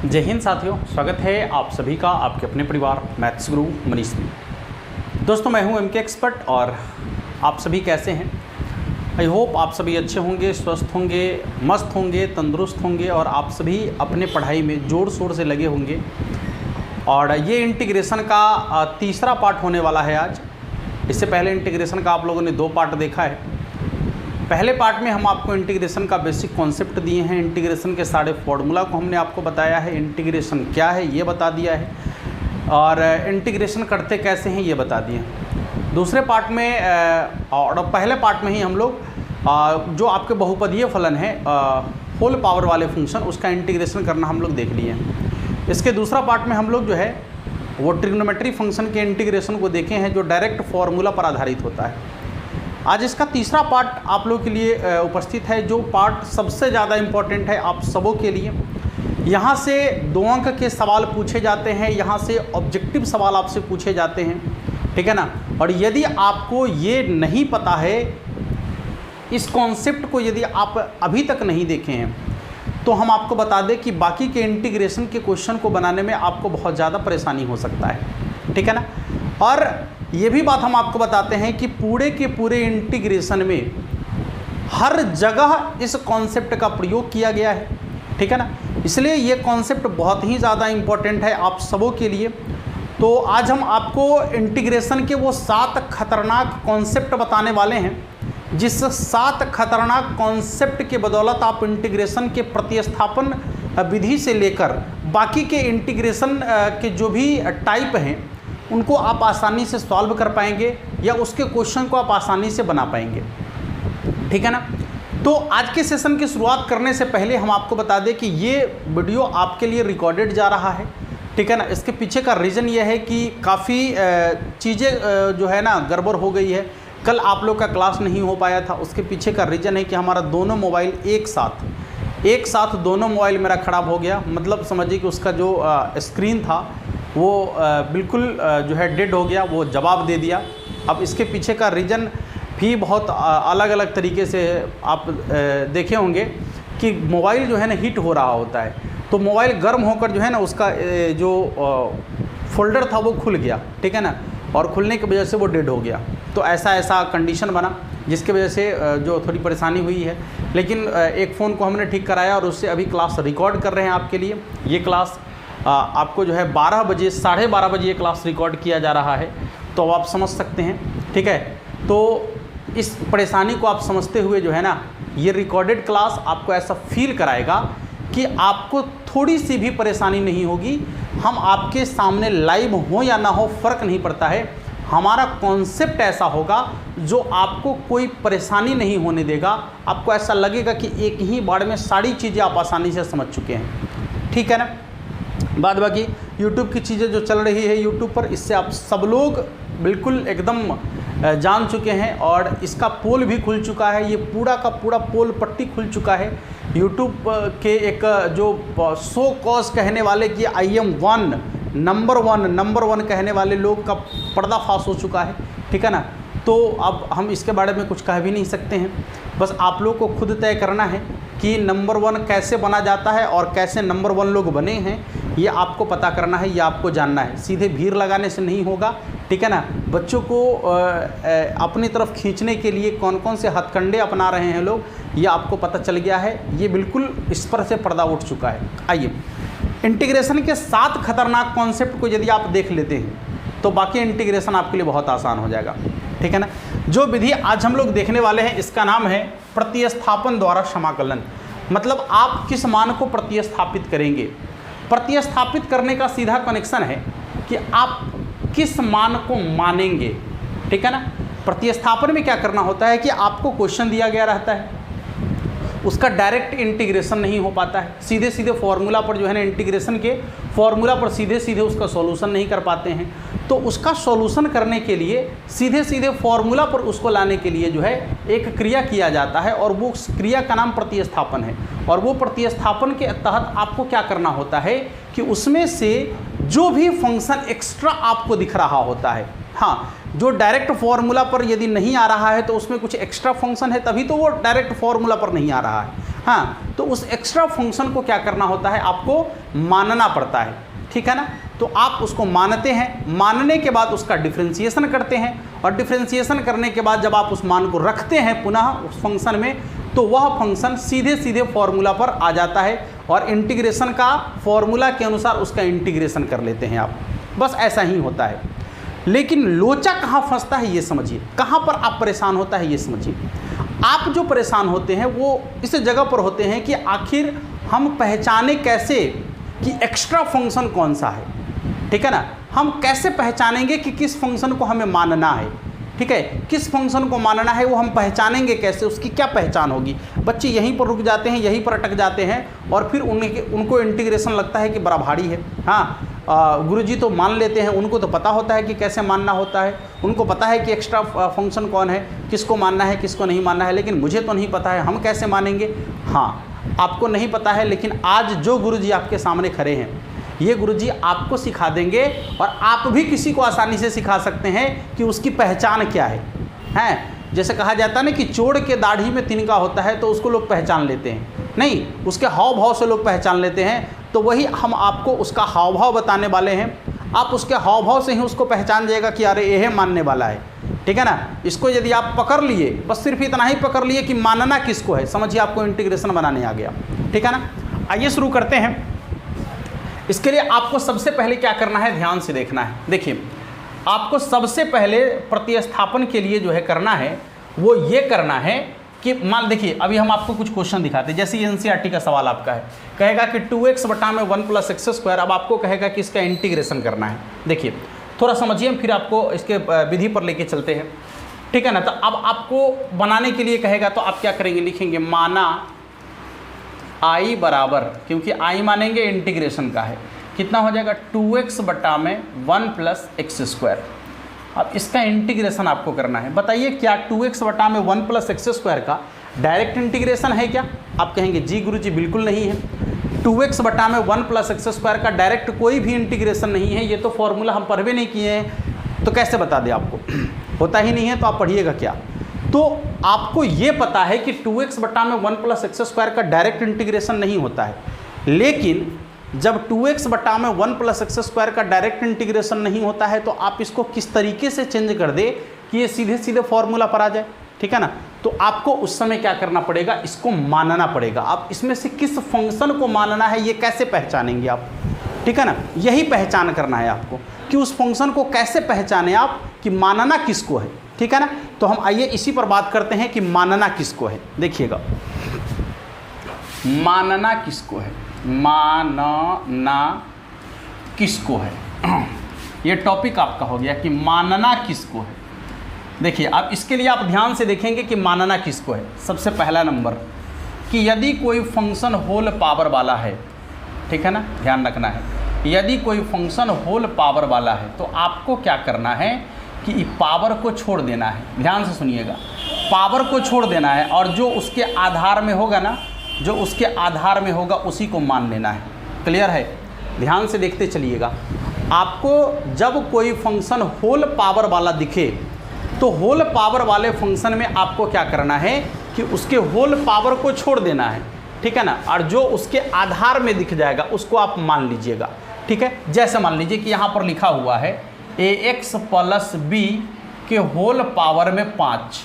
जय हिंद साथियों, स्वागत है आप सभी का आपके अपने परिवार मैथ्स गुरु मनीष में। दोस्तों मैं हूं एमके एक्सपर्ट और आप सभी कैसे हैं। आई होप आप सभी अच्छे होंगे, स्वस्थ होंगे, मस्त होंगे, तंदुरुस्त होंगे और आप सभी अपने पढ़ाई में ज़ोर शोर से लगे होंगे। और ये इंटीग्रेशन का तीसरा पार्ट होने वाला है आज। इससे पहले इंटीग्रेशन का आप लोगों ने 2 पार्ट देखा है। पहले पार्ट में हम आपको इंटीग्रेशन का बेसिक कॉन्सेप्ट दिए हैं, इंटीग्रेशन के सारे फॉर्मूला को हमने आपको बताया है, इंटीग्रेशन क्या है ये बता दिया है और इंटीग्रेशन करते कैसे हैं ये बता दिए। दूसरे पार्ट में और पहले पार्ट में ही हम लोग जो आपके बहुपदीय फलन है होल पावर वाले फंक्शन, उसका इंटीग्रेशन करना हम लोग देख लिए हैं। इसके दूसरा पार्ट में हम लोग जो है वो ट्रिग्नोमेट्री फंक्शन के इंटीग्रेशन को देखे हैं जो डायरेक्ट फार्मूला पर आधारित होता है। आज इसका तीसरा पार्ट आप लोग के लिए उपस्थित है, जो पार्ट सबसे ज़्यादा इम्पोर्टेंट है आप सबों के लिए। यहाँ से 2 अंक के सवाल पूछे जाते हैं, यहाँ से ऑब्जेक्टिव सवाल आपसे पूछे जाते हैं, ठीक है ना। और यदि आपको ये नहीं पता है, इस कॉन्सेप्ट को यदि आप अभी तक नहीं देखे हैं, तो हम आपको बता दें कि बाकी के इंटीग्रेशन के क्वेश्चन को बनाने में आपको बहुत ज़्यादा परेशानी हो सकता है, ठीक है ना। और ये भी बात हम आपको बताते हैं कि पूरे के पूरे इंटीग्रेशन में हर जगह इस कॉन्सेप्ट का प्रयोग किया गया है, ठीक है ना। इसलिए ये कॉन्सेप्ट बहुत ही ज़्यादा इम्पोर्टेंट है आप सबों के लिए। तो आज हम आपको इंटीग्रेशन के वो 7 खतरनाक कॉन्सेप्ट बताने वाले हैं, जिस 7 खतरनाक कॉन्सेप्ट के बदौलत आप इंटीग्रेशन के प्रतिस्थापन विधि से लेकर बाकी के इंटीग्रेशन के जो भी टाइप हैं उनको आप आसानी से सॉल्व कर पाएंगे या उसके क्वेश्चन को आप आसानी से बना पाएंगे, ठीक है ना। तो आज के सेशन की शुरुआत करने से पहले हम आपको बता दें कि ये वीडियो आपके लिए रिकॉर्डेड जा रहा है, ठीक है ना। इसके पीछे का रीज़न ये है कि काफ़ी चीज़ें जो है ना गड़बड़ हो गई है। कल आप लोग का क्लास नहीं हो पाया था, उसके पीछे का रीज़न है कि हमारा दोनों मोबाइल एक साथ दोनों मोबाइल मेरा ख़राब हो गया। मतलब समझिए कि उसका जो स्क्रीन था वो बिल्कुल जो है डेड हो गया, वो जवाब दे दिया। अब इसके पीछे का रीज़न भी बहुत अलग अलग तरीके से आप देखे होंगे कि मोबाइल जो है ना हीट हो रहा होता है, तो मोबाइल गर्म होकर जो है ना उसका जो फोल्डर था वो खुल गया, ठीक है ना, और खुलने की वजह से वो डेड हो गया। तो ऐसा कंडीशन बना जिसकी वजह से जो थोड़ी परेशानी हुई है। लेकिन एक फ़ोन को हमने ठीक कराया और उससे अभी क्लास रिकॉर्ड कर रहे हैं आपके लिए। ये क्लास आपको जो है 12 बजे 12:30 बजे ये क्लास रिकॉर्ड किया जा रहा है, तो आप समझ सकते हैं, ठीक है। तो इस परेशानी को आप समझते हुए जो है ना ये रिकॉर्डेड क्लास आपको ऐसा फील कराएगा कि आपको थोड़ी सी भी परेशानी नहीं होगी। हम आपके सामने लाइव हो या ना हो फ़र्क नहीं पड़ता है, हमारा कॉन्सेप्ट ऐसा होगा जो आपको कोई परेशानी नहीं होने देगा। आपको ऐसा लगेगा कि एक ही बार में सारी चीज़ें आप आसानी से समझ चुके हैं, ठीक है ना। बाद बाकी YouTube की चीज़ें जो चल रही है YouTube पर, इससे आप सब लोग बिल्कुल एकदम जान चुके हैं और इसका पोल भी खुल चुका है। ये पूरा का पूरा पोल पट्टी खुल चुका है। YouTube के एक जो सो कॉज कहने वाले कि आई एम नंबर वन कहने वाले लोग का पर्दाफाश हो चुका है, ठीक है ना। तो अब हम इसके बारे में कुछ कह भी नहीं सकते हैं, बस आप लोग को खुद तय करना है कि नंबर 1 कैसे बना जाता है और कैसे नंबर 1 लोग बने हैं, ये आपको पता करना है, ये आपको जानना है। सीधे भीड़ लगाने से नहीं होगा, ठीक है ना। बच्चों को अपनी तरफ खींचने के लिए कौन कौन से हथकंडे अपना रहे हैं लोग, ये आपको पता चल गया है। ये बिल्कुल इस पर से पर्दा उठ चुका है। आइए इंटीग्रेशन के 7 खतरनाक कॉन्सेप्ट को यदि आप देख लेते हैं तो बाकी इंटीग्रेशन आपके लिए बहुत आसान हो जाएगा, ठीक है ना। जो विधि आज हम लोग देखने वाले हैं इसका नाम है प्रतिस्थापन द्वारा समाकलन। मतलब आप किस मान को प्रतिस्थापित करेंगे। प्रतिस्थापित करने का सीधा कनेक्शन है कि आप किस मान को मानेंगे, ठीक है ना। प्रतिस्थापन में क्या करना होता है कि आपको क्वेश्चन दिया गया रहता है, उसका डायरेक्ट इंटीग्रेशन नहीं हो पाता है, सीधे सीधे फॉर्मूला पर जो है ना इंटीग्रेशन के फॉर्मूला पर सीधे सीधे उसका सॉल्यूशन नहीं कर पाते हैं। तो उसका सॉल्यूशन करने के लिए सीधे सीधे फॉर्मूला पर उसको लाने के लिए जो है एक क्रिया किया जाता है और वो क्रिया का नाम प्रतिस्थापन है। और वो प्रतिस्थापन के तहत आपको क्या करना होता है कि उसमें से जो भी फंक्शन एक्स्ट्रा आपको दिख रहा होता है, हाँ, जो डायरेक्ट फार्मूला पर यदि नहीं आ रहा है तो उसमें कुछ एक्स्ट्रा फंक्शन है, तभी तो वो डायरेक्ट फार्मूला पर नहीं आ रहा है। हाँ, तो उस एक्स्ट्रा फंक्शन को क्या करना होता है, आपको मानना पड़ता है, ठीक है ना। तो आप उसको मानते हैं, मानने के बाद उसका डिफरेंशिएशन करते हैं, और डिफरेंशिएशन करने के बाद जब आप उस मान को रखते हैं पुनः उस फंक्शन में, तो वह फंक्शन सीधे सीधे फॉर्मूला पर आ जाता है, और इंटीग्रेशन का फॉर्मूला के अनुसार उसका इंटीग्रेशन कर लेते हैं आप। बस ऐसा ही होता है। लेकिन लोचा कहाँ फंसता है ये समझिए, कहाँ पर आप परेशान होता है ये समझिए। आप जो परेशान होते हैं वो इस जगह पर होते हैं कि आखिर हम पहचाने कैसे कि एक्स्ट्रा फंक्शन कौन सा है, ठीक है ना। हम कैसे पहचानेंगे कि किस फंक्शन को हमें मानना है, ठीक है, किस फंक्शन को मानना है वो हम पहचानेंगे कैसे, उसकी क्या पहचान होगी। बच्चे यहीं पर रुक जाते हैं, यहीं पर अटक जाते हैं, और फिर उनको इंटीग्रेशन लगता है कि बड़ा भारी है। हाँ, गुरुजी तो मान लेते हैं, उनको तो पता होता है कि कैसे मानना होता है, उनको पता है कि एक्स्ट्रा फंक्शन कौन है, किसको मानना है किसको नहीं मानना है, लेकिन मुझे तो नहीं पता है, हम कैसे मानेंगे। हाँ, आपको नहीं पता है, लेकिन आज जो गुरुजी आपके सामने खड़े हैं, ये गुरुजी आपको सिखा देंगे, और आप भी किसी को आसानी से सिखा सकते हैं कि उसकी पहचान क्या है। हैं, जैसे कहा जाता है ना कि चोर के दाढ़ी में तिनका होता है तो उसको लोग पहचान लेते हैं, नहीं, उसके हाव भाव से लोग पहचान लेते हैं। तो वही हम आपको उसका हाव भाव बताने वाले हैं। आप उसके हाव भाव से ही उसको पहचान जाएगा कि अरे यह मानने वाला है, ठीक है ना। इसको यदि आप पकड़ लिए, बस सिर्फ इतना ही पकड़ लिए कि मानना किसको है, समझिए आपको इंटीग्रेशन बनाने आ गया, ठीक है ना। आइए शुरू करते हैं। इसके लिए आपको सबसे पहले क्या करना है, ध्यान से देखना है। देखिए, आपको सबसे पहले प्रतिस्थापन के लिए जो है करना है वो ये करना है कि मान देखिए, अभी हम आपको कुछ क्वेश्चन दिखाते हैं। जैसे एनसीईआरटी का सवाल आपका है, कहेगा कि 2x बटा में 1 + x², अब आपको कहेगा कि इसका इंटीग्रेशन करना है। देखिए थोड़ा समझिए, फिर आपको इसके विधि पर लेके चलते हैं, ठीक है ना। तो अब आपको बनाने के लिए कहेगा तो आप क्या करेंगे, लिखेंगे माना i बराबर, क्योंकि i मानेंगे इंटीग्रेशन का है, कितना हो जाएगा 2x बटा में 1 + x²। अब इसका इंटीग्रेशन आपको करना है। बताइए क्या 2x बटा में 1 + x² का डायरेक्ट इंटीग्रेशन है क्या? आप कहेंगे जी गुरुजी बिल्कुल नहीं है। 2x बटा में 1 + x² का डायरेक्ट कोई भी इंटीग्रेशन नहीं है, ये तो फॉर्मूला हम पढ़ भी नहीं किए हैं, तो कैसे बता दें आपको, होता ही नहीं है, तो आप पढ़िएगा क्या। तो आपको ये पता है कि 2x बटा में 1 + x² का डायरेक्ट इंटीग्रेशन नहीं होता है, लेकिन जब 2x बटा में 1 + x² का डायरेक्ट इंटीग्रेशन नहीं होता है तो आप इसको किस तरीके से चेंज कर दे कि ये सीधे सीधे फॉर्मूला पर आ जाए, ठीक है ना। तो आपको उस समय क्या करना पड़ेगा, इसको मानना पड़ेगा। आप इसमें से किस फंक्शन को मानना है ये कैसे पहचानेंगे आप, ठीक है ना। यही पहचान करना है आपको कि उस फंक्शन को कैसे पहचाने आप कि मानना किसको है, ठीक है ना। तो हम आइए इसी पर बात करते हैं कि मानना किसको है। देखिएगा, मानना किसको है, मानना किसको है, ये टॉपिक आपका हो गया कि मानना किसको है। देखिए अब इसके लिए आप ध्यान से देखेंगे कि मानना किसको है। सबसे पहला नंबर कि यदि कोई फंक्शन होल पावर वाला है, ठीक है ना, ध्यान रखना है, यदि कोई फंक्शन होल पावर वाला है तो आपको क्या करना है कि पावर को छोड़ देना है। ध्यान से सुनिएगा, पावर को छोड़ देना है, और जो उसके आधार में होगा ना, जो उसके आधार में होगा उसी को मान लेना है। क्लियर है, ध्यान से देखते चलिएगा। आपको जब कोई फंक्शन होल पावर वाला दिखे तो होल पावर वाले फंक्शन में आपको क्या करना है कि उसके होल पावर को छोड़ देना है, ठीक है ना, और जो उसके आधार में दिख जाएगा उसको आप मान लीजिएगा, ठीक है। जैसे मान लीजिए कि यहाँ पर लिखा हुआ है ax + b के होल पावर में 5।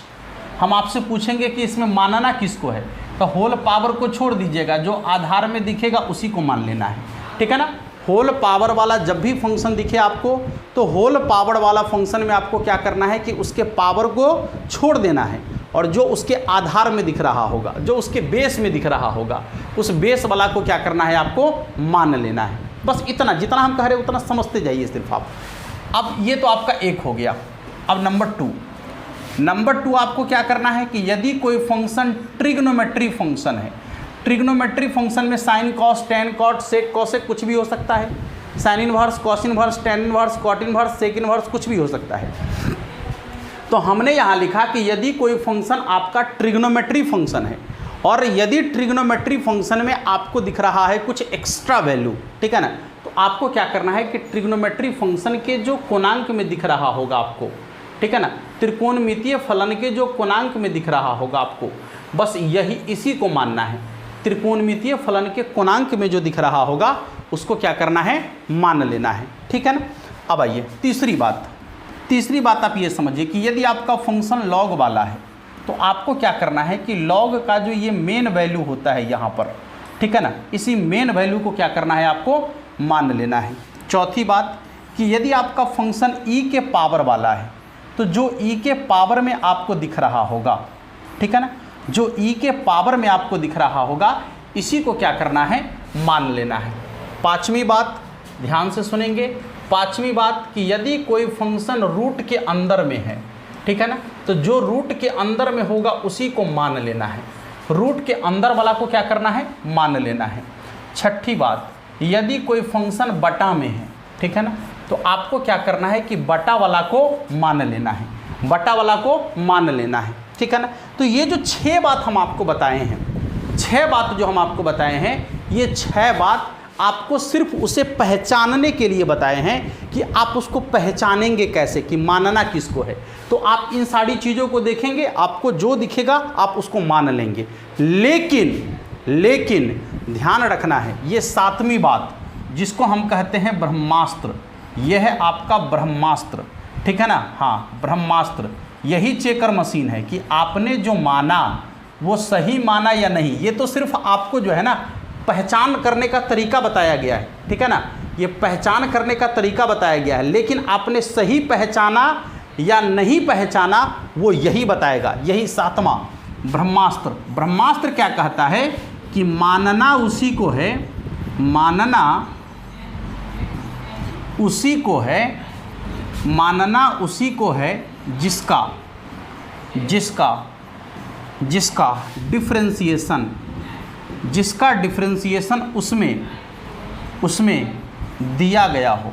हम आपसे पूछेंगे कि इसमें मानना किसको है, तो होल पावर को छोड़ दीजिएगा, जो आधार में दिखेगा उसी को मान लेना है, ठीक है ना। होल पावर वाला जब भी फंक्शन दिखे आपको तो होल पावर वाला फंक्शन में आपको क्या करना है कि उसके पावर को छोड़ देना है, और जो उसके आधार में दिख रहा होगा, जो उसके बेस में दिख रहा होगा, उस बेस वाला को क्या करना है, आपको मान लेना है। बस इतना, जितना हम कह रहे हैं उतना समझते जाइए सिर्फ आप। अब ये तो आपका एक हो गया। अब नंबर टू आपको क्या करना है कि यदि कोई फंक्शन ट्रिग्नोमेट्री फंक्शन है, ट्रिग्नोमेट्री फंक्शन में sine cos tan cot sec cosec कुछ भी हो सकता है, sine inverse cos inverse tan inverse cot inverse sec inverse कुछ भी हो सकता है। तो हमने यहाँ लिखा कि यदि कोई फंक्शन आपका ट्रिग्नोमेट्री फंक्शन है, और यदि ट्रिग्नोमेट्री फंक्शन में आपको दिख रहा है कुछ एक्स्ट्रा वैल्यू, ठीक है ना, तो आपको क्या करना है कि ट्रिग्नोमेट्री फंक्शन के जो कोणांक में दिख रहा होगा आपको, ठीक है ना, त्रिकोणमितीय फलन के जो कोणांक में दिख रहा होगा आपको, बस यही इसी को मानना है। त्रिकोणमितीय फलन के कोणांक में जो दिख रहा होगा उसको क्या करना है, मान लेना है। ठीक है ना। अब आइए तीसरी बात आप ये समझिए कि यदि आपका फंक्शन लॉग वाला है तो आपको क्या करना है कि लॉग का जो ये मेन वैल्यू होता है यहाँ पर, ठीक है ना, इसी मेन वैल्यू को क्या करना है, आपको मान लेना है। चौथी बात कि यदि आपका फंक्शन ई के पावर वाला है तो जो ई के पावर में आपको दिख रहा होगा, ठीक है ना, जो ई के पावर में आपको दिख रहा होगा इसी को क्या करना है, मान लेना है। पांचवी बात ध्यान से सुनेंगे, पांचवी बात कि यदि कोई फंक्शन रूट के अंदर में है, ठीक है ना, तो जो रूट के अंदर में होगा उसी को मान लेना है, रूट के अंदर वाला को क्या करना है, मान लेना है। छठी बात, यदि कोई फंक्शन बटा में है, ठीक है ना, तो आपको क्या करना है कि बटा वाला को मान लेना है, बटा वाला को मान लेना है। ठीक है ना। तो ये जो 6 बात हम आपको बताए हैं, 6 बात जो हम आपको बताए हैं, ये 6 बात आपको सिर्फ उसे पहचानने के लिए बताए हैं कि आप उसको पहचानेंगे कैसे कि मानना किसको है। तो आप इन सारी चीज़ों को देखेंगे, आपको जो दिखेगा आप उसको मान लेंगे। लेकिन ध्यान रखना है, ये 7वीं बात जिसको हम कहते हैं ब्रह्मास्त्र, यह है आपका ब्रह्मास्त्र, ठीक है ना। हाँ, ब्रह्मास्त्र यही चेकर मशीन है कि आपने जो माना वो सही माना या नहीं। ये तो सिर्फ आपको जो है ना पहचान करने का तरीका बताया गया है, ठीक है ना, ये पहचान करने का तरीका बताया गया है, लेकिन आपने सही पहचाना या नहीं पहचाना वो यही बताएगा। यही 7वां ब्रह्मास्त्र। ब्रह्मास्त्र क्या कहता है कि मानना उसी को है, मानना उसी को है, मानना उसी को है जिसका डिफरेंशिएशन उसमें दिया गया हो,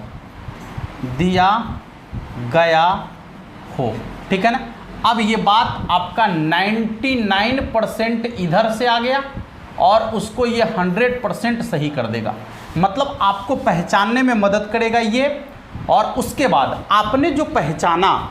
ठीक है ना। अब ये बात आपका 99% इधर से आ गया और उसको ये 100% सही कर देगा, मतलब आपको पहचानने में मदद करेगा ये। और उसके बाद आपने जो पहचाना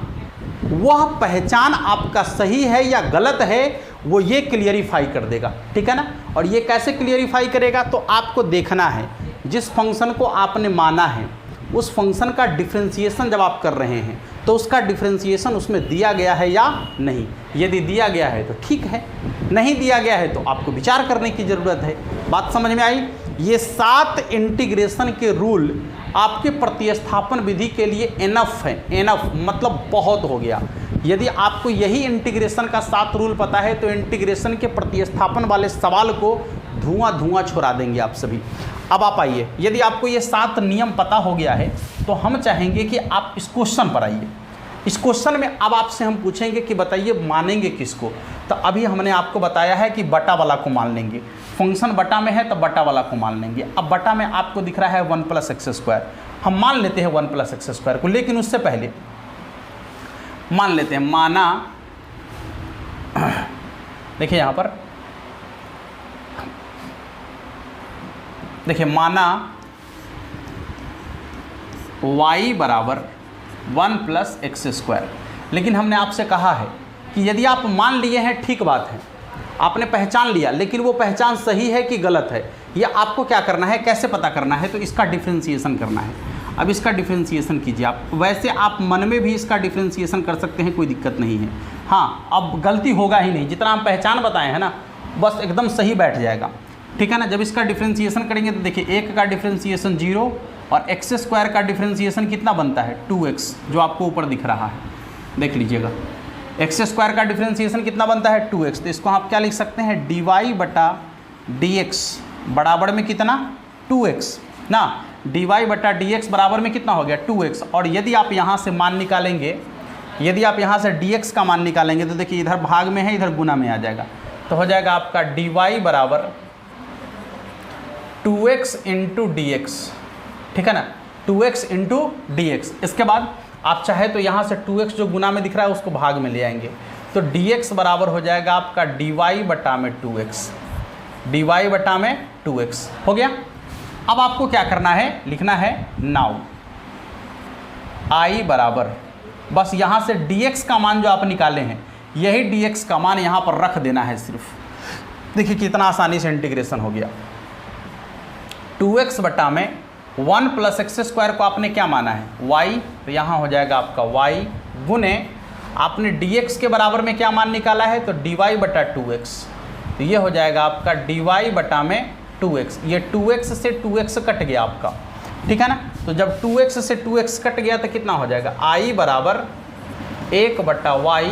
वह पहचान आपका सही है या गलत है वो ये क्लियरिफाई कर देगा, ठीक है ना। और ये कैसे क्लियरिफाई करेगा, तो आपको देखना है जिस फंक्शन को आपने माना है उस फंक्शन का डिफरेंशिएशन जब आप कर रहे हैं तो उसका डिफरेंशिएशन उसमें दिया गया है या नहीं। यदि दिया गया है तो ठीक है, नहीं दिया गया है तो आपको विचार करने की ज़रूरत है। बात समझ में आई। ये 7 इंटीग्रेशन के रूल आपके प्रतिस्थापन विधि के लिए एनफ है। एनफ मतलब बहुत हो गया। यदि आपको यही इंटीग्रेशन का 7 रूल पता है तो इंटीग्रेशन के प्रतिस्थापन वाले सवाल को धुआं छोड़ा देंगे आप सभी। अब आप आइए, यदि आपको ये 7 नियम पता हो गया है तो हम चाहेंगे कि आप इस क्वेश्चन पर आइए। इस क्वेश्चन में अब आपसे हम पूछेंगे कि बताइए मानेंगे किसको। तो अभी हमने आपको बताया है कि बटा वाला को मान लेंगे, फंक्शन बटा में है तो बटा वाला को मान लेंगे। अब बटा में आपको दिख रहा है 1 + x², हम मान लेते हैं 1 + x² को। लेकिन उससे पहले मान लेते हैं, माना, देखिए यहाँ पर देखिए, माना y = 1 + x²। लेकिन हमने आपसे कहा है कि यदि आप मान लिए हैं ठीक बात है, आपने पहचान लिया, लेकिन वो पहचान सही है कि गलत है, ये आपको क्या करना है, कैसे पता करना है, तो इसका डिफरेंशिएशन करना है। अब इसका डिफरेंशिएशन कीजिए आप। वैसे आप मन में भी इसका डिफरेंशिएशन कर सकते हैं, कोई दिक्कत नहीं है। हाँ, अब गलती होगा ही नहीं, जितना हम पहचान बताए हैं ना बस एकदम सही बैठ जाएगा, ठीक है ना। जब इसका डिफरेंशिएशन करेंगे तो देखिए 1 का डिफरेंशिएशन 0 और x² का डिफरेंशिएशन कितना बनता है 2x, जो आपको ऊपर दिख रहा है, देख लीजिएगा। x² का डिफरेंशिएशन कितना बनता है 2x, तो इसको आप क्या लिख सकते हैं, dy/dx बराबर में कितना 2x ना, dy/dx बराबर में कितना हो गया 2x। और यदि आप यहाँ से मान निकालेंगे, यदि आप यहाँ से dx का मान निकालेंगे तो देखिए इधर भाग में है, इधर गुना में आ जाएगा, तो हो जाएगा आपका dy = 2x × dx, ठीक है ना, 2x × dx। इसके बाद आप चाहे तो यहाँ से 2x जो गुना में दिख रहा है उसको भाग में ले आएंगे, तो dx बराबर हो जाएगा आपका dy/2x, dy/2x हो गया। अब आपको क्या करना है, लिखना है नाउ i बराबर, बस यहाँ से dx का मान जो आप निकाले हैं यही dx का मान यहाँ पर रख देना है सिर्फ। देखिए कितना आसानी से इंटीग्रेशन हो गया। 2x बटा में 1 प्लस एक्स स्क्वायर को आपने क्या माना है, y, तो यहाँ हो जाएगा आपका y गुने आपने dx के बराबर में क्या मान निकाला है, तो dy बटा 2x, तो ये हो जाएगा आपका dy बटा में 2x। ये 2x से 2x कट गया आपका, ठीक है ना। तो जब 2x से 2x कट गया तो कितना हो जाएगा, i बराबर 1 बटा y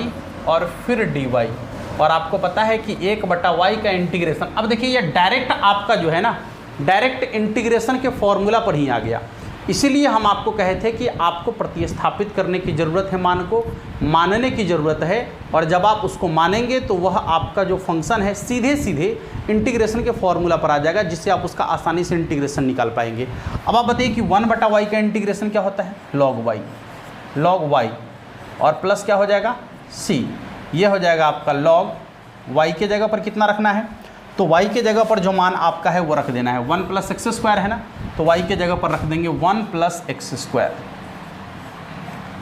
और फिर dy। और आपको पता है कि 1 बटा y का इंटीग्रेशन, अब देखिए ये डायरेक्ट आपका जो है ना, डायरेक्ट इंटीग्रेशन के फॉर्मूला पर ही आ गया। इसीलिए हम आपको कहे थे कि आपको प्रतिस्थापित करने की ज़रूरत है, मान को मानने की ज़रूरत है, और जब आप उसको मानेंगे तो वह आपका जो फंक्शन है सीधे सीधे इंटीग्रेशन के फॉर्मूला पर आ जाएगा, जिससे आप उसका आसानी से इंटीग्रेशन निकाल पाएंगे। अब आप बताइए कि 1 बटा वाई का इंटीग्रेशन क्या होता है, log y और प्लस क्या हो जाएगा c, ये हो जाएगा आपका log y के जगह पर कितना रखना है, तो y के जगह पर जो मान आपका है वो रख देना है, 1 प्लस एक्स स्क्वायर है ना, तो y के जगह पर रख देंगे 1 प्लस एक्स स्क्वायर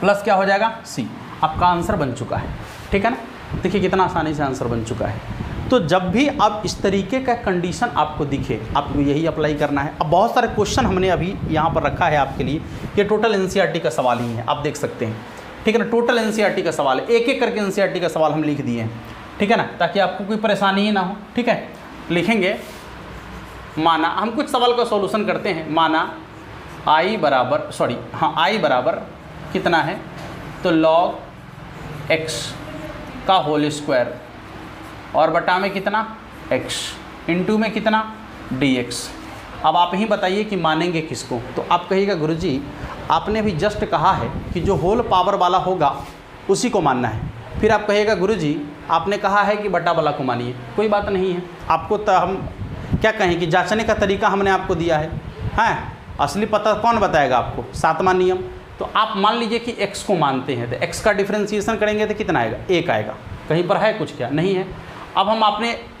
प्लस क्या हो जाएगा c। आपका आंसर बन चुका है, ठीक है ना। देखिए कितना आसानी से आंसर बन चुका है। तो जब भी अब इस तरीके का कंडीशन आपको दिखे, आपको यही अप्लाई करना है। अब बहुत सारे क्वेश्चन हमने अभी यहाँ पर रखा है आपके लिए, ये टोटल एनसीईआरटी का सवाल ही है, आप देख सकते हैं, ठीक है ना। टोटल एनसीईआरटी का सवाल है, एक एक करके एनसीईआरटी का सवाल हम लिख दिए हैं, ठीक है ना, ताकि आपको कोई परेशानी ही ना हो, ठीक है। लिखेंगे माना, हम कुछ सवाल का सॉल्यूशन करते हैं। माना i बराबर कितना है, तो log x का होल स्क्वायर और बटा में कितना x इंटू में कितना dx। अब आप ही बताइए कि मानेंगे किसको, तो आप कहिएगा गुरुजी आपने भी जस्ट कहा है कि जो होल पावर वाला होगा उसी को मानना है। फिर आप कहिएगा गुरुजी आपने कहा है कि बटा वाला को मानिए। कोई बात नहीं है, आपको तो हम क्या कहें कि जांचने का तरीका हमने आपको दिया है, हाँ, असली पता कौन बताएगा आपको, 7वां नियम। तो आप मान लीजिए कि x को मानते हैं, तो x का डिफरेंशिएशन करेंगे तो कितना आएगा, 1 आएगा। कहीं पर है कुछ क्या, नहीं है। अब हम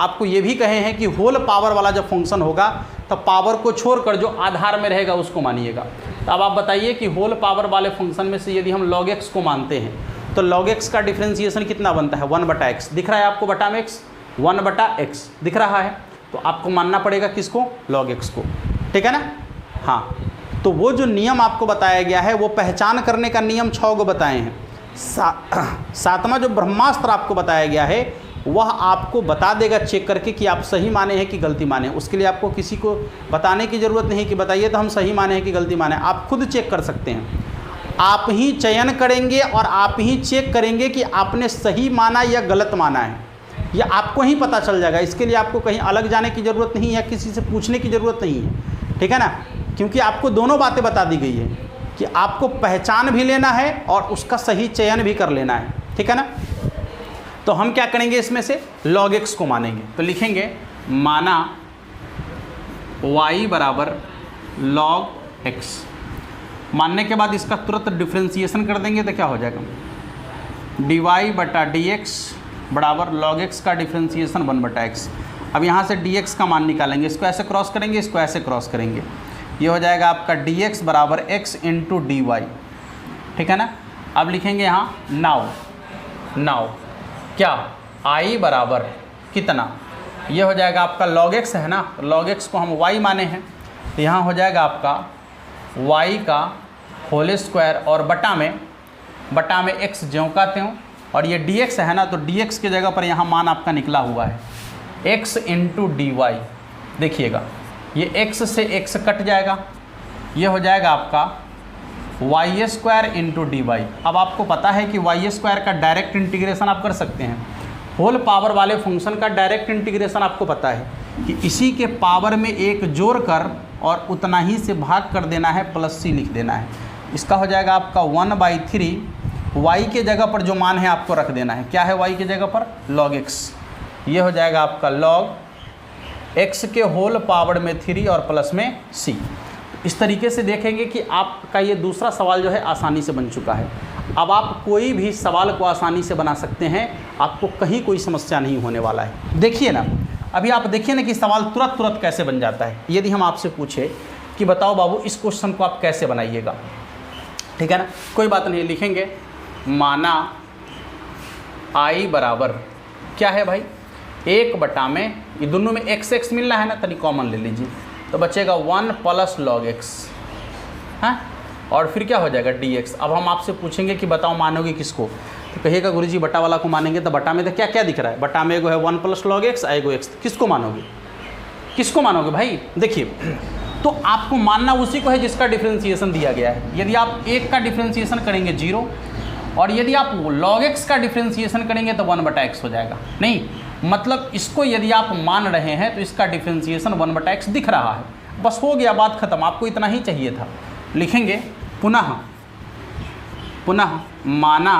आपको ये भी कहे हैं कि होल पावर वाला जब फंक्शन होगा तो पावर को छोड़कर जो आधार में रहेगा उसको मानिएगा। तो अब आप बताइए कि होल पावर वाले फंक्शन में से यदि हम log x को मानते हैं तो log x का डिफरेंशिएशन कितना बनता है, 1 बटा x। दिख रहा है आपको बटा में x, 1 बटा x दिख रहा है, तो आपको मानना पड़ेगा किसको, log x को, ठीक है ना। हाँ, तो वो जो नियम आपको बताया गया है वो पहचान करने का नियम 6 को बताए हैं। 7वां जो ब्रह्मास्त्र आपको बताया गया है वह आपको बता देगा चेक करके कि आप सही माने हैं कि गलती माने। उसके लिए आपको किसी को बताने की ज़रूरत नहीं कि बताइए तो हम सही माने हैं कि गलती माने, आप खुद चेक कर सकते हैं। आप ही चयन करेंगे और आप ही चेक करेंगे कि आपने सही माना या गलत माना है, यह आपको ही पता चल जाएगा। इसके लिए आपको कहीं अलग जाने की ज़रूरत नहीं है, किसी से पूछने की ज़रूरत नहीं है, ठीक है ना, क्योंकि आपको दोनों बातें बता दी गई है कि आपको पहचान भी लेना है और उसका सही चयन भी कर लेना है, ठीक है ना। तो हम क्या करेंगे, इसमें से log x को मानेंगे। तो लिखेंगे माना y बराबर log x, मानने के बाद इसका तुरंत डिफ्रेंशिएशन कर देंगे तो क्या हो जाएगा, dy बटा dx बराबर log x का डिफ्रेंशिएशन 1 बटा x। अब यहाँ से dx का मान निकालेंगे, इसको ऐसे क्रॉस करेंगे, इसको ऐसे क्रॉस करेंगे, ये हो जाएगा आपका dx बराबर x इंटू dy, ठीक है ना। अब लिखेंगे यहाँ नाउ क्या i बराबर कितना, ये हो जाएगा आपका log x है ना, log x को हम y माने हैं, तो यहाँ हो जाएगा आपका y का होल स्क्वायर और बटा में x ज्यों का त्यों, और ये dx है ना, तो dx के जगह पर यहाँ मान आपका निकला हुआ है x इंटू dy। देखिएगा ये x से x कट जाएगा, ये हो जाएगा आपका y square into d y. अब आपको पता है कि y स्क्वायर का डायरेक्ट इंटीग्रेशन आप कर सकते हैं, होल पावर वाले फंक्शन का डायरेक्ट इंटीग्रेशन आपको पता है कि इसी के पावर में 1 जोड़ कर और उतना ही से भाग कर देना है, प्लस c लिख देना है। इसका हो जाएगा आपका 1/3, y के जगह पर जो मान है आपको रख देना है, क्या है y के जगह पर log x, ये हो जाएगा आपका log x के होल पावर में 3 और प्लस में c। इस तरीके से देखेंगे कि आपका ये दूसरा सवाल जो है आसानी से बन चुका है। अब आप कोई भी सवाल को आसानी से बना सकते हैं, आपको कहीं कोई समस्या नहीं होने वाला है। देखिए ना, अभी आप देखिए ना कि सवाल तुरंत कैसे बन जाता है। यदि हम आपसे पूछे कि बताओ बाबू इस क्वेश्चन को आप कैसे बनाइएगा, ठीक है ना, कोई बात नहीं, लिखेंगे माना i बराबर क्या है भाई, 1 बटा में, ये दोनों में एक्स एक्स मिल रहा है ना, तनी कॉमन ले लीजिए, तो बचेगा 1 प्लस लॉग एक्स, हाँ, और फिर क्या हो जाएगा dx। अब हम आपसे पूछेंगे कि बताओ मानोगे किसको, तो कहिएगा गुरुजी बटा वाला को मानेंगे। तो बटा में तो क्या क्या दिख रहा है, बटा में एगो है 1 प्लस लॉग एक्स, एगो एक्स, किसको मानोगे, किसको मानोगे भाई। देखिए, तो आपको मानना उसी को है जिसका डिफरेंशिएशन दिया गया है। यदि आप 1 का डिफरेंशिएशन करेंगे 0, और यदि आप log x का डिफरेंशिएशन करेंगे तो 1 बटा x हो जाएगा। नहीं, मतलब इसको यदि आप मान रहे हैं तो इसका डिफरेंशिएशन 1 बटा x दिख रहा है, बस हो गया, बात खत्म, आपको इतना ही चाहिए था। लिखेंगे पुनः माना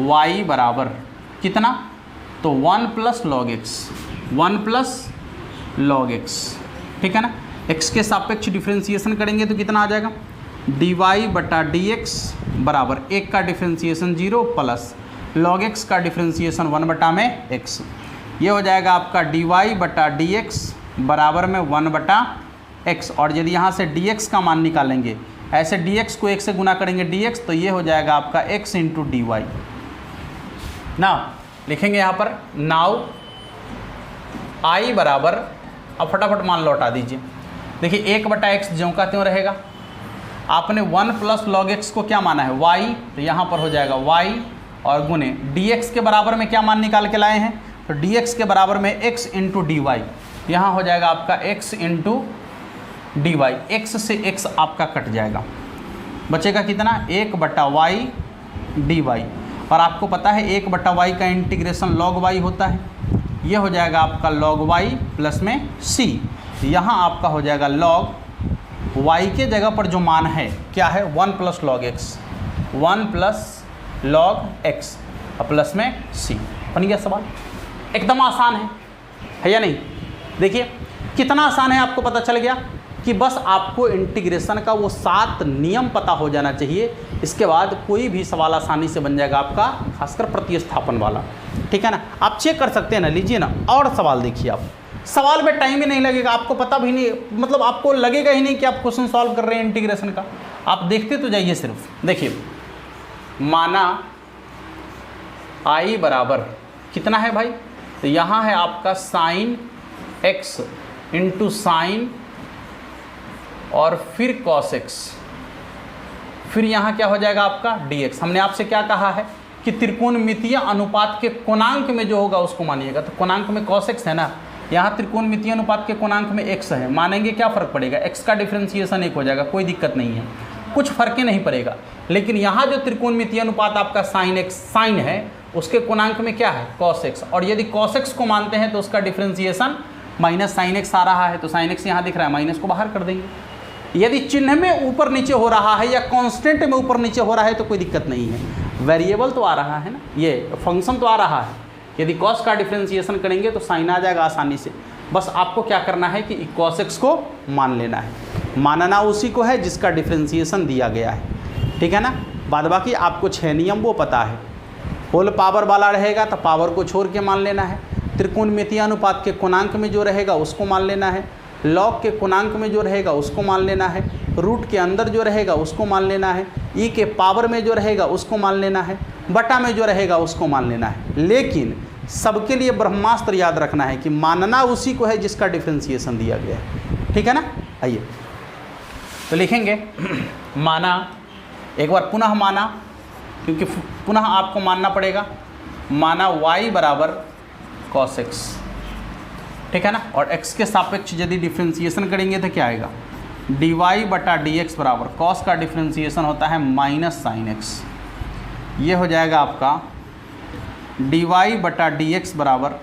y बराबर कितना, तो 1 plus log x, 1 plus log x, ठीक है ना। x के सापेक्ष डिफरेंशिएशन करेंगे तो कितना आ जाएगा, dy बटा dx बराबर 1 का डिफरेंशिएशन 0 प्लस log x का डिफरेंशिएशन 1 बटा में x। ये हो जाएगा आपका dy बटा dx बराबर में 1 बटा x, और यदि यहाँ से dx का मान निकालेंगे, ऐसे dx को 1 से गुना करेंगे dx, तो ये हो जाएगा आपका x इंटू डी वाई। ना लिखेंगे यहाँ पर नाउ i बराबर, अब फटाफट मान लौटा दीजिए। देखिए 1 बटा एक्स ज्यों का त्यों रहेगा, आपने 1 प्लस लॉग एक्स को क्या माना है y, तो यहाँ पर हो जाएगा y, और गुने dx के बराबर में क्या मान निकाल के लाए हैं, तो dx के बराबर में x इंटू डी वाई, यहाँ हो जाएगा आपका x into d y, x से x आपका कट जाएगा, बचेगा कितना 1 बटा वाई डी वाई, और आपको पता है 1 बटा वाई का इंटीग्रेशन लॉग वाई होता है, ये हो जाएगा आपका लॉग वाई प्लस में c, यहाँ आपका हो जाएगा लॉग y के जगह पर जो मान है क्या है 1 plus log x, 1 plus log x और प्लस में c। बन गया सवाल, एकदम आसान है या नहीं। देखिए कितना आसान है, आपको पता चल गया कि बस आपको इंटीग्रेशन का वो 7 नियम पता हो जाना चाहिए, इसके बाद कोई भी सवाल आसानी से बन जाएगा आपका, खासकर प्रतिस्थापन वाला, ठीक है ना। आप चेक कर सकते हैं ना, लीजिए ना और सवाल देखिए, आप सवाल में टाइम ही नहीं लगेगा, आपको पता भी नहीं, मतलब आपको लगेगा ही नहीं कि आप क्वेश्चन सॉल्व कर रहे हैं इंटीग्रेशन का, आप देखते तो जाइए सिर्फ। देखिए माना i बराबर कितना है भाई, तो यहाँ है आपका साइन x इंटू साइन और फिर कॉस x, फिर यहाँ क्या हो जाएगा आपका dx। हमने आपसे क्या कहा है कि त्रिकोणमितीय अनुपात के कोणांक में जो होगा उसको मानिएगा, तो कोणांक में cos x है ना, यहाँ त्रिकोणमितीय अनुपात के कोणांक में x है, मानेंगे क्या फ़र्क पड़ेगा, x का डिफरेंशिएशन 1 हो जाएगा, कोई दिक्कत नहीं है, कुछ फर्क ही नहीं पड़ेगा। लेकिन यहाँ जो त्रिकोणमितीय अनुपात आपका साइन x साइन है, उसके कोणांक में क्या है cos x, और यदि cos x को मानते हैं तो उसका डिफरेंशिएशन माइनस साइन x आ रहा है, तो साइन x यहाँ दिख रहा है, माइनस को बाहर कर देंगे। यदि चिन्ह में ऊपर नीचे हो रहा है या कांस्टेंट में ऊपर नीचे हो रहा है तो कोई दिक्कत नहीं है, वेरिएबल तो आ रहा है ना, ये फंक्शन तो आ रहा है। यदि cos का डिफरेंशिएशन करेंगे तो साइन आ जाएगा आसानी से, बस आपको क्या करना है कि cos x को मान लेना है, मानना उसी को है जिसका डिफरेंशिएशन दिया गया है, ठीक है ना। बाद बाकी आपको 6 नियम वो पता है, होल पावर वाला रहेगा तो पावर को छोड़ के मान लेना है, त्रिकोणमितीय अनुपात के कोणांक में जो रहेगा उसको मान लेना है, लॉग के कोणांक में जो रहेगा उसको मान लेना है, रूट के अंदर जो रहेगा उसको मान लेना है, ई के पावर में जो रहेगा उसको मान लेना है, बटा में जो रहेगा उसको मान लेना है। लेकिन सबके लिए ब्रह्मास्त्र याद रखना है कि मानना उसी को है जिसका डिफरेंशिएशन दिया गया है, ठीक है ना। आइए तो लिखेंगे माना, एक बार पुनः माना, क्योंकि पुनः आपको मानना पड़ेगा, माना y बराबर cos x, ठीक है ना, और x के सापेक्ष यदि डिफरेंशिएशन करेंगे तो क्या आएगा, dy बटा dx बराबर cos का डिफरेंशिएशन होता है माइनस साइन x, ये हो जाएगा आपका dy बटा dx बराबर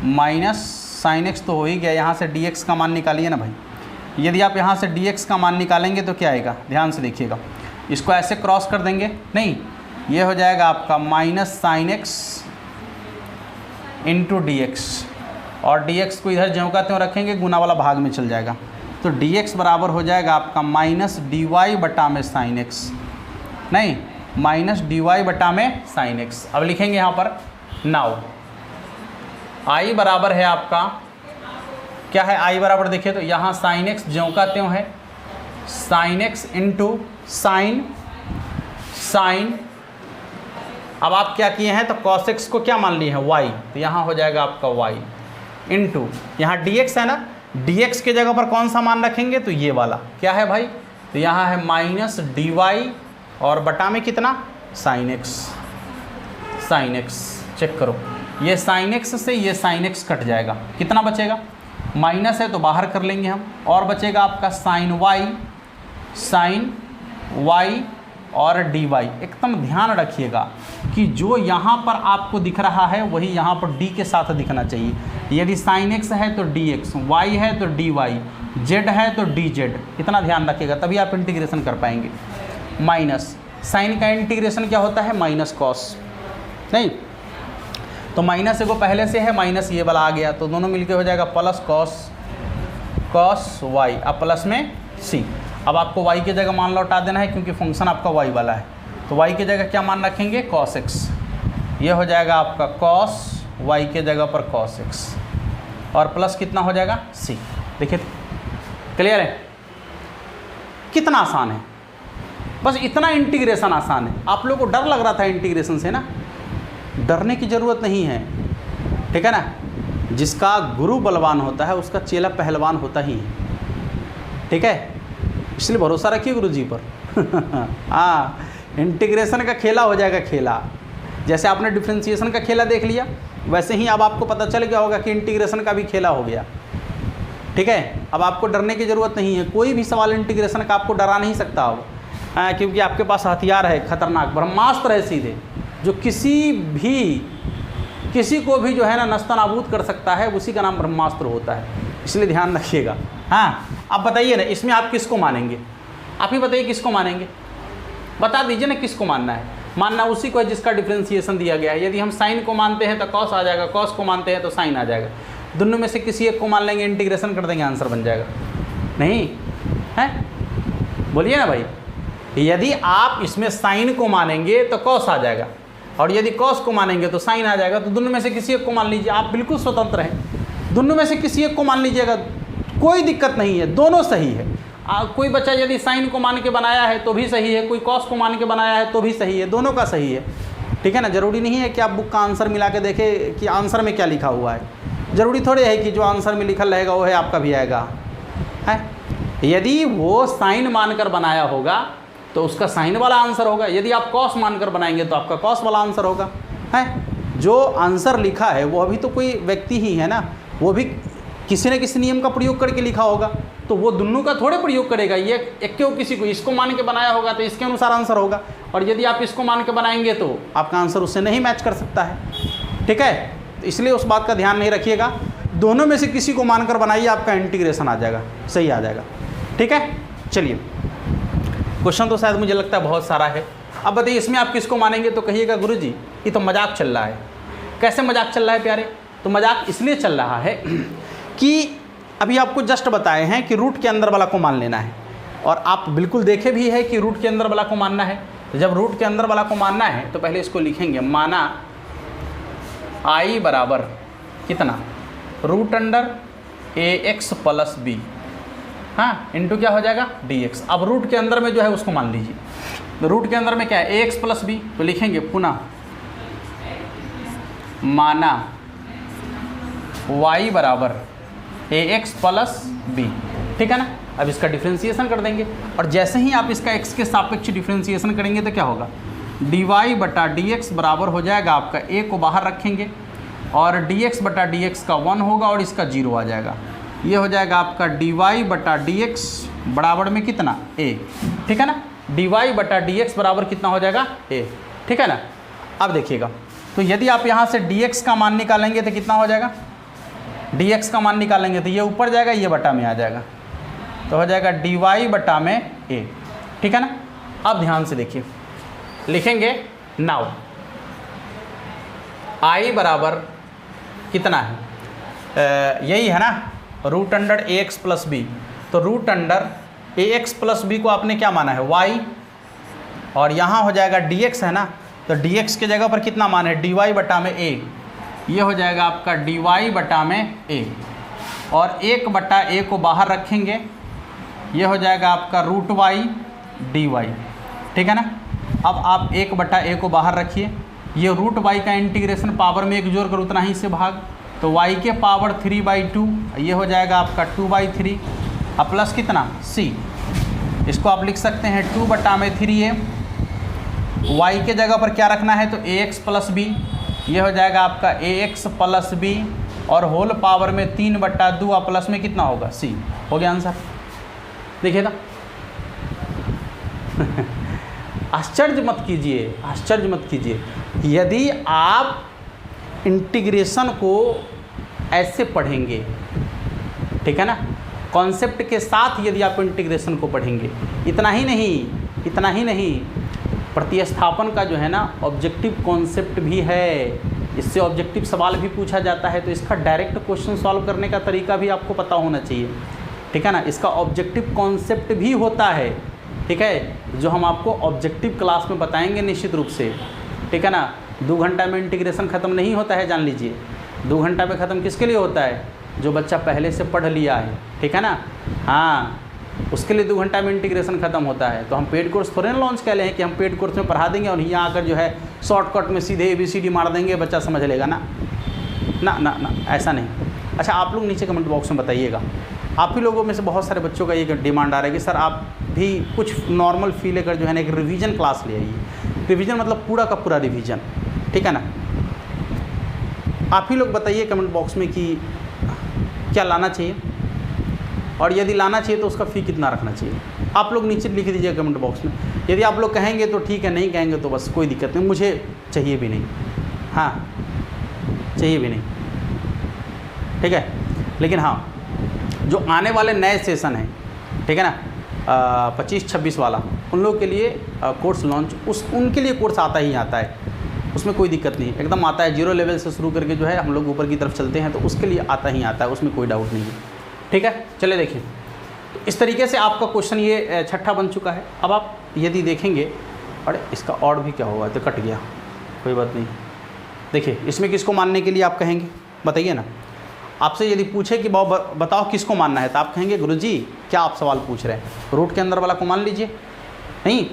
माइनस साइन x, तो हो ही गया, यहाँ से dx का मान निकालिए ना भाई। यदि आप यहाँ से dx का मान निकालेंगे तो क्या आएगा, ध्यान से देखिएगा, इसको ऐसे क्रॉस कर देंगे, नहीं ये हो जाएगा आपका minus sine x into d x, और dx को इधर ज्यों का त्यों रखेंगे, गुना वाला भाग में चल जाएगा, तो dx बराबर हो जाएगा आपका माइनस dy बटा में साइन x, नहीं माइनस dy बटा में साइन x। अब लिखेंगे यहाँ पर नाउ i बराबर है आपका, क्या है i बराबर, देखिए तो यहाँ साइन x ज्यों का त्यों है, साइन x इंटू साइन अब आप क्या किए हैं, तो cos x को क्या मान लिए हैं, y, तो यहाँ हो जाएगा आपका y इंटू यहाँ dx है ना, dx के जगह पर कौन सा मान रखेंगे, तो ये वाला क्या है भाई, तो यहाँ है माइनस dy और बटा में कितना sin x। चेक करो, ये sin x से ये sin x कट जाएगा, कितना बचेगा, माइनस है तो बाहर कर लेंगे हम, और बचेगा आपका sin y और dy। एकदम ध्यान रखिएगा कि जो यहाँ पर आपको दिख रहा है वही यहाँ पर d के साथ दिखना चाहिए। यदि sin x है तो dx, y है तो dy, z है तो dz, इतना ध्यान रखिएगा, तभी आप इंटीग्रेशन कर पाएंगे। माइनस साइन का इंटीग्रेशन क्या होता है, माइनस कॉस, नहीं तो माइनस एगो पहले से है, माइनस ये वाला आ गया, तो दोनों मिलके हो जाएगा प्लस कॉस वाई, अब प्लस में सी। अब आपको y की जगह मान लौटा देना है क्योंकि फंक्शन आपका y वाला है, तो y की जगह क्या मान रखेंगे, cos x, ये हो जाएगा आपका cos y के जगह पर cos x, और प्लस कितना हो जाएगा c। देखिए क्लियर है, कितना आसान है, बस इतना इंटीग्रेशन आसान है। आप लोगों को डर लग रहा था इंटीग्रेशन से ना, डरने की ज़रूरत नहीं है, ठीक है ना। जिसका गुरु बलवान होता है उसका चेला पहलवान होता ही है, ठीक है, इसलिए भरोसा रखिए गुरु जी पर। हाँ, इंटीग्रेशन का खेला हो जाएगा खेला। जैसे आपने डिफ्रेंशिएशन का खेला देख लिया, वैसे ही अब आपको पता चल गया होगा कि इंटीग्रेशन का भी खेला हो गया, ठीक है। अब आपको डरने की ज़रूरत नहीं है, कोई भी सवाल इंटीग्रेशन का आपको डरा नहीं सकता अब, क्योंकि आपके पास हथियार है, खतरनाक ब्रह्मास्त्र है सीधे, जो किसी को भी जो है ना नस्ता नाबूद कर सकता है, उसी का नाम ब्रह्मास्त्र होता है, इसलिए ध्यान रखिएगा। हाँ, आप बताइए ना, इसमें आप किसको मानेंगे, आप ही बताइए किसको मानेंगे, बता दीजिए ना किसको मानना है। मानना उसी को है जिसका डिफ्रेंशिएशन दिया गया है। यदि हम साइन को मानते हैं तो कॉस आ जाएगा, कॉस को मानते हैं तो साइन आ जाएगा, दोनों में से किसी एक को मान लेंगे, इंटीग्रेशन कर देंगे, आंसर बन जाएगा। नहीं है, बोलिए ना भाई। यदि आप इसमें साइन को मानेंगे तो कॉस आ जाएगा, और यदि कॉस को मानेंगे तो साइन आ जाएगा, तो दोनों में से किसी एक को मान लीजिए, आप बिल्कुल स्वतंत्र हैं, दोनों में से किसी एक को मान लीजिएगा, कोई दिक्कत नहीं है, दोनों सही है। कोई बच्चा यदि साइन को मान के बनाया है तो भी सही है, कोई कॉस को मान के बनाया है तो भी सही है, दोनों का सही है, ठीक है ना। ज़रूरी नहीं है कि आप बुक का आंसर मिला के देखें कि आंसर में क्या लिखा हुआ है, ज़रूरी थोड़े है कि जो आंसर में लिखा रहेगा वो है आपका भी आएगा, है। यदि वो साइन मानकर बनाया होगा तो उसका साइन वाला आंसर होगा, यदि आप कॉस मानकर बनाएंगे तो आपका कॉस वाला आंसर होगा, है। जो आंसर लिखा है वो अभी तो कोई व्यक्ति ही है ना, वो भी किसी न किसी नियम का प्रयोग करके लिखा होगा, तो वो दोनों का थोड़े प्रयोग करेगा। ये एक क्यों किसी को इसको मान के बनाया होगा तो इसके अनुसार आंसर होगा, और यदि आप इसको मान के बनाएंगे तो आपका आंसर उससे नहीं मैच कर सकता है, ठीक है। तो इसलिए उस बात का ध्यान नहीं रखिएगा, दोनों में से किसी को मानकर बनाइए, आपका इंटीग्रेशन आ जाएगा, सही आ जाएगा, ठीक है। चलिए, क्वेश्चन तो शायद मुझे लगता है बहुत सारा है। अब बताइए इसमें आप किसको मानेंगे, तो कहिएगा गुरुजी ये तो मजाक चल रहा है। कैसे मजाक चल रहा है प्यारे, तो मजाक इसलिए चल रहा है कि अभी आपको जस्ट बताए हैं कि रूट के अंदर वाला को मान लेना है, और आप बिल्कुल देखे भी है कि रूट के अंदर वाला को मानना है। तो जब रूट के अंदर वाला को मानना है तो पहले इसको लिखेंगे, माना आई बराबर कितना, रूट अंडर ए एक्स प्लस बी, हाँ, इंटू क्या हो जाएगा dx। अब रूट के अंदर में जो है उसको मान लीजिए, तो रूट के अंदर में क्या है ax प्लस बी, तो लिखेंगे पुनः माना y बराबर ax प्लस बी, ठीक है ना। अब इसका डिफ्रेंशिएशन कर देंगे, और जैसे ही आप इसका x के सापेक्ष डिफ्रेंशिएशन करेंगे तो क्या होगा, dy बटा dx बराबर हो जाएगा आपका a को बाहर रखेंगे, और dx बटा dx का 1 होगा और इसका 0 आ जाएगा। ये हो जाएगा आपका dy बटा dx बराबर में कितना a, ठीक है ना। dy बटा dx बराबर कितना हो जाएगा a, ठीक है ना। अब देखिएगा, तो यदि आप यहाँ से dx का मान निकालेंगे तो कितना हो जाएगा, dx का मान निकालेंगे तो ये ऊपर जाएगा, ये बटा में आ जाएगा, तो हो जाएगा dy बटा में a, ठीक है ना। अब ध्यान से देखिए, लिखेंगे नाउ i बराबर कितना है, यही है ना, रूट अंडर ए एक्स प्लस बी। तो रूट अंडर ए एक्स प्लस बी को आपने क्या माना है y, और यहाँ हो जाएगा dx है ना, तो dx के जगह पर कितना मान है dy बटा में a, ये हो जाएगा आपका dy बटा में a, और 1 बटा a को बाहर रखेंगे, ये हो जाएगा आपका रूट y dy, ठीक है ना। अब आप 1 बटा a को बाहर रखिए, ये रूट वाई का इंटीग्रेशन पावर में एक जोड़ कर उतना ही से भाग, तो वाई के पावर 3/2 ये हो जाएगा आपका 2/3 अब प्लस कितना c, इसको आप लिख सकते हैं 2/3a। वाई के जगह पर क्या रखना है तो ax प्लस b, ये हो जाएगा आपका ax प्लस b और होल पावर में 3/2 और प्लस में कितना होगा c। हो गया आंसर, देखिए ना। आश्चर्य मत कीजिए, आश्चर्य मत कीजिए। यदि आप इंटीग्रेशन को ऐसे पढ़ेंगे, ठीक है ना, कॉन्सेप्ट के साथ यदि आप इंटीग्रेशन को पढ़ेंगे, इतना ही नहीं, प्रतिस्थापन का जो है ना ऑब्जेक्टिव कॉन्सेप्ट भी है, इससे ऑब्जेक्टिव सवाल भी पूछा जाता है, तो इसका डायरेक्ट क्वेश्चन सॉल्व करने का तरीका भी आपको पता होना चाहिए, ठीक है ना। इसका ऑब्जेक्टिव कॉन्सेप्ट भी होता है, ठीक है, जो हम आपको ऑब्जेक्टिव क्लास में बताएंगे निश्चित रूप से, ठीक है ना। 2 घंटा में इंटीग्रेशन ख़त्म नहीं होता है, जान लीजिए। 2 घंटा में ख़त्म किसके लिए होता है, जो बच्चा पहले से पढ़ लिया है, ठीक है ना, हाँ, उसके लिए 2 घंटा में इंटीग्रेशन ख़त्म होता है। तो हम पेड कोर्स थोड़े ना लॉन्च कर ले हैं कि हम पेड कोर्स में पढ़ा देंगे और यहाँ आकर जो है शॉर्टकट में सीधे ABCD मार देंगे, बच्चा समझ लेगा ना, ना ना ना, ऐसा नहीं। अच्छा, आप लोग नीचे कमेंट बॉक्स में बताइएगा, आप ही लोगों में से बहुत सारे बच्चों का ये डिमांड आ रहा है कि सर आप भी कुछ नॉर्मल फी लेकर जो है ना एक रिवीजन क्लास ले आइए। रिवीजन मतलब पूरा का पूरा रिवीजन, ठीक है ना। आप ही लोग बताइए कमेंट बॉक्स में कि क्या लाना चाहिए, और यदि लाना चाहिए तो उसका फ़ी कितना रखना चाहिए। आप लोग नीचे लिख दीजिए कमेंट बॉक्स में। यदि आप लोग कहेंगे तो ठीक है, नहीं कहेंगे तो बस कोई दिक्कत नहीं, मुझे चाहिए भी नहीं, हाँ चाहिए भी नहीं, ठीक है। लेकिन हाँ, जो आने वाले नए सेशन हैं, ठीक है ना, 25-26 वाला, उन लोगों के लिए कोर्स लॉन्च, उनके लिए कोर्स आता ही आता है, उसमें कोई दिक्कत नहीं, एकदम आता है। 0 लेवल से शुरू करके जो है हम लोग ऊपर की तरफ चलते हैं, तो उसके लिए आता ही आता है, उसमें कोई डाउट नहीं है, ठीक है। चले देखिए, तो इस तरीके से आपका क्वेश्चन ये 6ठा बन चुका है। अब आप यदि देखेंगे, अरे इसका और भी क्या होगा, तो कट गया, कोई बात नहीं। देखिए, इसमें किसको मानने के लिए आप कहेंगे, बताइए ना। आपसे यदि पूछे कि बताओ किसको मानना है, तो आप कहेंगे गुरुजी क्या आप सवाल पूछ रहे हैं, रूट के अंदर वाला को मान लीजिए, नहीं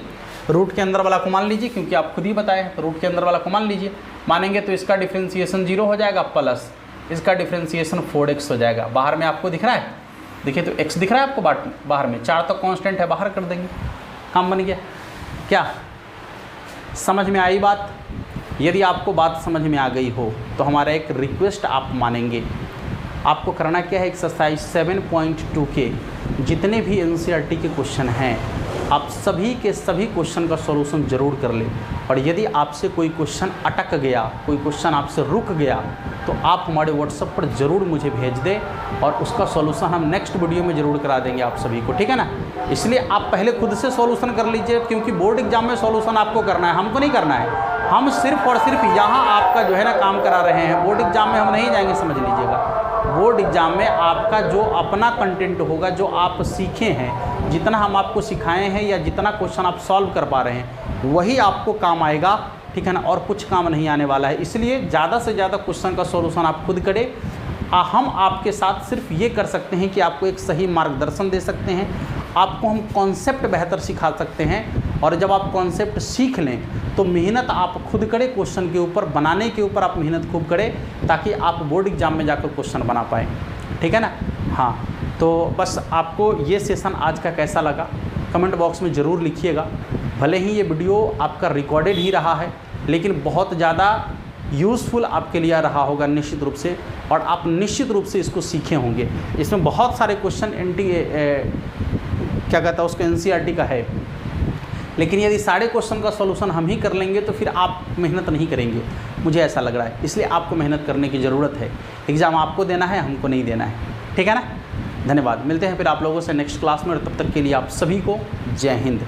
रूट के अंदर वाला को मान लीजिए, क्योंकि आप खुद ही बताए हैं, तो रूट के अंदर वाला को मान लीजिए। मानेंगे तो इसका डिफ्रेंसिएशन 0 हो जाएगा, प्लस इसका डिफ्रेंसिएशन 4x हो जाएगा। बाहर में आपको दिख रहा है, देखिए तो x दिख रहा है आपको बाहर में, 4 तो कांस्टेंट है, बाहर कर देंगे, काम बन गया। क्या समझ में आई बात? यदि आपको बात समझ में आ गई हो तो हमारा एक रिक्वेस्ट आप मानेंगे, आपको करना क्या है, एक्सरसाइज 7.2 के जितने भी NCERT के क्वेश्चन हैं, आप सभी के सभी क्वेश्चन का सॉल्यूशन ज़रूर कर लें। और यदि आपसे कोई क्वेश्चन अटक गया, कोई क्वेश्चन आपसे रुक गया, तो आप हमारे व्हाट्सएप पर ज़रूर मुझे भेज दें और उसका सॉल्यूशन हम नेक्स्ट वीडियो में ज़रूर करा देंगे आप सभी को, ठीक है ना। इसलिए आप पहले खुद से सॉल्यूशन कर लीजिए, क्योंकि बोर्ड एग्जाम में सॉल्यूशन आपको करना है, हमको नहीं करना है। हम सिर्फ और सिर्फ यहाँ आपका जो है ना काम करा रहे हैं, बोर्ड एग्जाम में हम नहीं जाएंगे, समझ लीजिएगा। बोर्ड एग्जाम में आपका जो अपना कंटेंट होगा, जो आप सीखे हैं, जितना हम आपको सिखाए हैं या जितना क्वेश्चन आप सॉल्व कर पा रहे हैं, वही आपको काम आएगा, ठीक है ना, और कुछ काम नहीं आने वाला है। इसलिए ज़्यादा से ज़्यादा क्वेश्चन का सॉल्यूशन आप खुद करें। हम आपके साथ सिर्फ ये कर सकते हैं कि आपको एक सही मार्गदर्शन दे सकते हैं, आपको हम कॉन्सेप्ट बेहतर सिखा सकते हैं। और जब आप कॉन्सेप्ट सीख लें तो मेहनत आप खुद करें, क्वेश्चन के ऊपर बनाने के ऊपर आप मेहनत खूब करें, ताकि आप बोर्ड एग्जाम में जाकर क्वेश्चन बना पाएँ, ठीक है ना। हाँ, तो बस आपको ये सेशन आज का कैसा लगा कमेंट बॉक्स में ज़रूर लिखिएगा। भले ही ये वीडियो आपका रिकॉर्डेड ही रहा है, लेकिन बहुत ज़्यादा यूज़फुल आपके लिए रहा होगा निश्चित रूप से, और आप निश्चित रूप से इसको सीखे होंगे। इसमें बहुत सारे क्वेश्चन क्या कहता है उसको NCERT का है, लेकिन यदि सारे क्वेश्चन का सॉल्यूशन हम ही कर लेंगे तो फिर आप मेहनत नहीं करेंगे, मुझे ऐसा लग रहा है। इसलिए आपको मेहनत करने की ज़रूरत है, एग्ज़ाम आपको देना है, हमको नहीं देना है, ठीक है ना। धन्यवाद, मिलते हैं फिर आप लोगों से नेक्स्ट क्लास में, और तब तक के लिए आप सभी को जय हिंद।